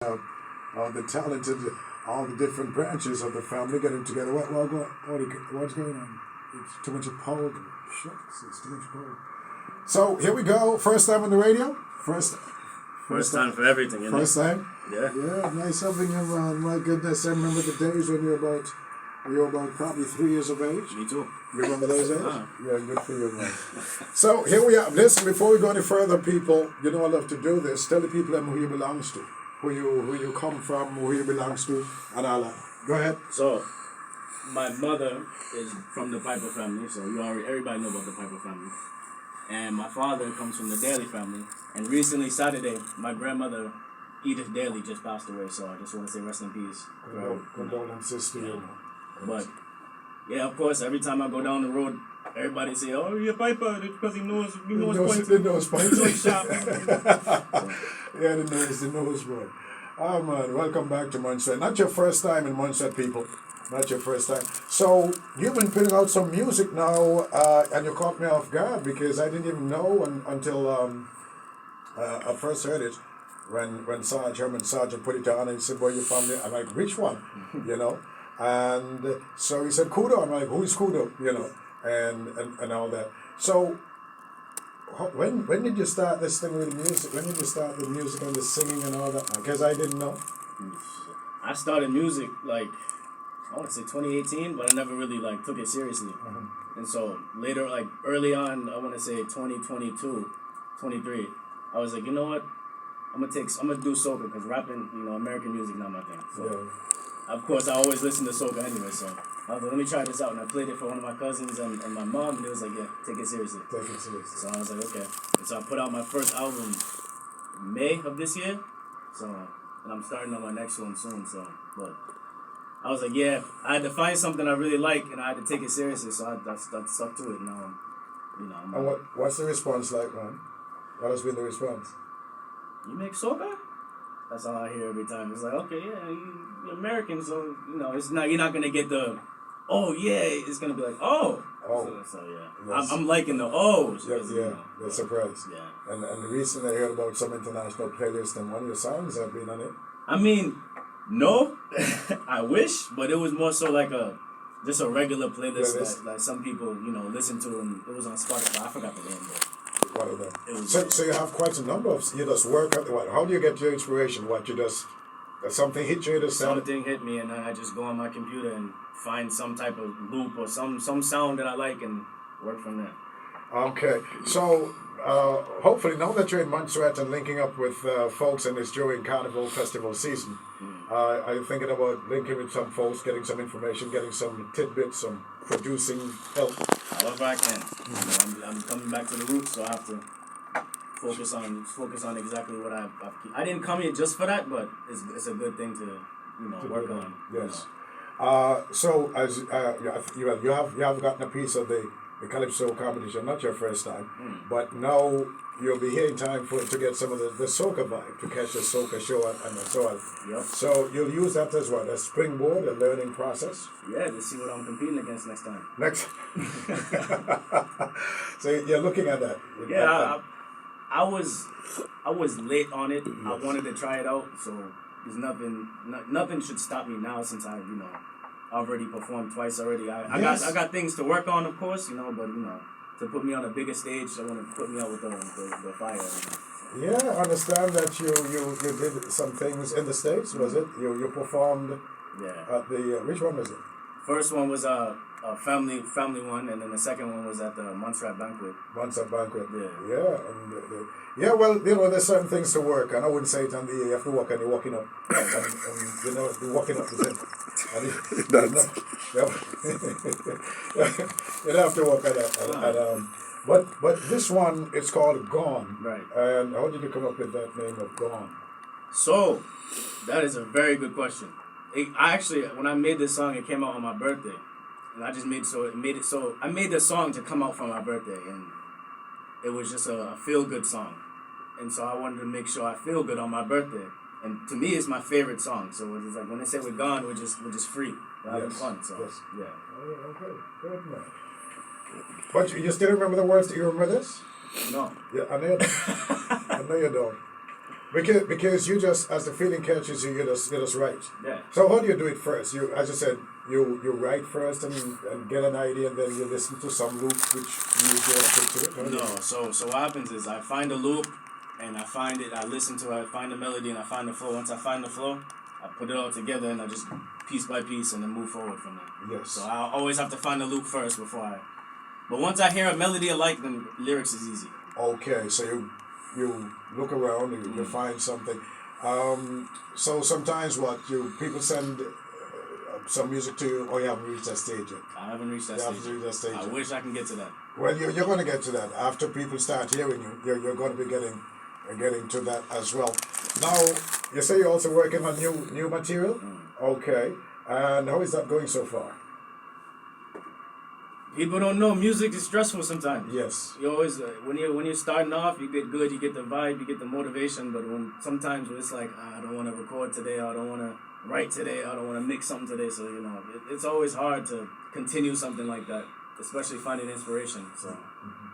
The talented, all the different branches of the family getting together. What's going on? It's too much powder. Shucks, it's too much powder. So here we go. First time on the radio. First time for everything. Isn't First time. Yeah. Yeah, nice having you around. My goodness, I remember the days when you were about probably 3 years of age. Me too. You remember those days? Uh-huh. Yeah, good for you, man. So here we are. Listen, before we go any further, people, you know I love to do this. Tell the people them who you belongs to, who you come from, who you belongs to, and all that. Go ahead. So, my mother is from the Piper family, so everybody know about the Piper family. And my father comes from the Daly family. And recently, Saturday, my grandmother, Edith Daly, just passed away. So I just want to say rest in peace. Condolences to you. But yeah, of course, every time I go down the road, everybody say, "Oh, you're Piper," because he knows points. They know his points. Sharp. Yeah, the nose boy. Oh man, welcome back to Montserrat. Not your first time in Montserrat, people. Not your first time. So you've been putting out some music now, and you caught me off guard because I didn't even know until I first heard it when Herman Sargent put it on and he said, "Boy, your family." I'm like, "Which one?" You know. And so he said, "Kudo." I'm like, "Who is Kudo?" You know, and all that. So when did you start this thing with music? When did you start the music and the singing and all that? Because I didn't know. I started music I want to say 2018, but I never really took it seriously. And so later, early on, I want to say 2022, 23, I was like, you know what? I'm gonna do soca because rapping, American music not my thing. So of course I always listen to soca anyway. So I was like, let me try this out, and I played it for one of my cousins and my mom, and it was like, yeah, take it seriously. Take it seriously. So I was like, okay. And so I put out my first album May of this year. So and I'm starting on my next one soon. So but. I was like, yeah, I had to find something I really like, and I had to take it seriously, so I stuck to it. Now, And what's the response like, man? What has been the response? You make soca? That's all I hear every time. It's like, okay, yeah, you're American, so it's not. You're not gonna get the, oh yeah. It's gonna be like, oh. So yeah, yes. I'm liking the ohs. The surprise. Yeah. And recently I heard about some international playlists, and one of your songs have been on it. I mean. No, I wish, but it was more so just a regular playlist that some people, listen to, and it was on Spotify. I forgot the name, but what of that? So you have quite a number of, you just work at what? How do you get your inspiration? Does something hit you? Something hit me, and then I just go on my computer and find some type of loop or some sound that I like and work from there. Okay, so hopefully now that you're in Montserrat and linking up with folks in this during Carnival Festival season, are you thinking about linking with some folks, getting some information, getting some tidbits, some producing help? However I can. I'm coming back to the roots, so I have to focus on exactly what I didn't come here just for that, but it's a good thing to work on. Yes. So as you have gotten a piece of the Calypso competition, not your first time, but now you'll be here in time to get some of the soca vibe, to catch the soca show and so on. Yep. So you'll use that as what? A springboard, a learning process? Yeah, to see what I'm competing against next time. So you're looking at that? Yeah, I was late on it. Yes. I wanted to try it out, so there's nothing should stop me now since I already performed twice already. I got things to work on, of course, but to put me on a bigger stage, I want to put me out with the fire. Yeah, I understand that you did some things in the States. Was it you performed? Yeah. At the which one was it? First one was a family one, and then the second one was at the Montserrat banquet. Montserrat banquet. Yeah. Yeah, well, there's certain things to work, and I wouldn't say it on the you have to walk and you're walking up, and you're walking up the thing. You don't have to walk at that. But this one, it's called Gone. Right. And how did you come up with that name of Gone? So, that is a very good question. I actually, when I made this song, it came out on my birthday. And I just I made the song to come out for my birthday, and it was just a feel-good song. And so I wanted to make sure I feel good on my birthday. And to me, it's my favorite song. So it's like when they say we're gone, we're just free. We're having fun. So yeah. Oh, okay. Good man. But you still remember the words? Do you remember this? No. Yeah, I know you don't. I know you don't. Because you just, as the feeling catches you, you just write. Yeah. So how do you do it first? You, as I said, you write first and get an idea, and then you listen to some loop which you want to put to it. How do you- No, so what happens is I find a loop, and I find it, I listen to it, I find the melody, and I find the flow. Once I find the flow, I put it all together, and I just piece by piece, and then move forward from there. Yes. So I always have to find the loop first before I. But once I hear a melody I like, then lyrics is easy. Okay, so you look around and you find something. So sometimes people send some music to you, or you haven't reached that stage yet. I haven't reached that You stage. haven't reached that stage I yet. wish I can get to that. Well, you're going to get to that after people start hearing you. You're going to be getting to that as well. Now, you say you're also working on new material. Okay, and how is that going so far? People don't know music is stressful sometimes. Yes. You always when you're starting off, you get good, you get the vibe, you get the motivation. But sometimes it's like I don't want to record today, I don't want to write today, I don't want to mix something today. So it's always hard to continue something like that, especially finding inspiration. So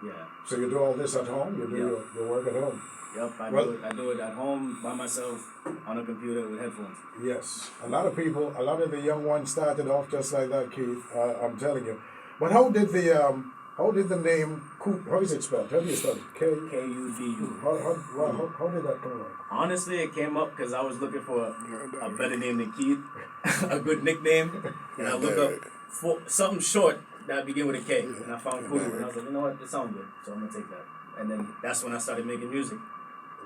yeah. So you do all this at home. You do your work at home. Yep, I do it at home by myself on a computer with headphones. Yes, a lot of the young ones started off just like that, Keith. I'm telling you. But how did the name Coop? How is it spelled? How do you spell it? Kudu. How did that come about? Honestly, it came up because I was looking for a better name than Keith, a good nickname, and I looked up for something short that began with a K, and I found Kudu, and I was like, you know what, it sounds good, so I'm gonna take that. And then that's when I started making music.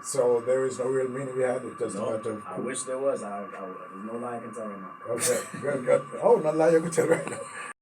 So there is no real meaning behind it. Just No, a matter of I wish there was. There's no lie I can tell right now. Okay, good. Oh, not lie you can tell right now.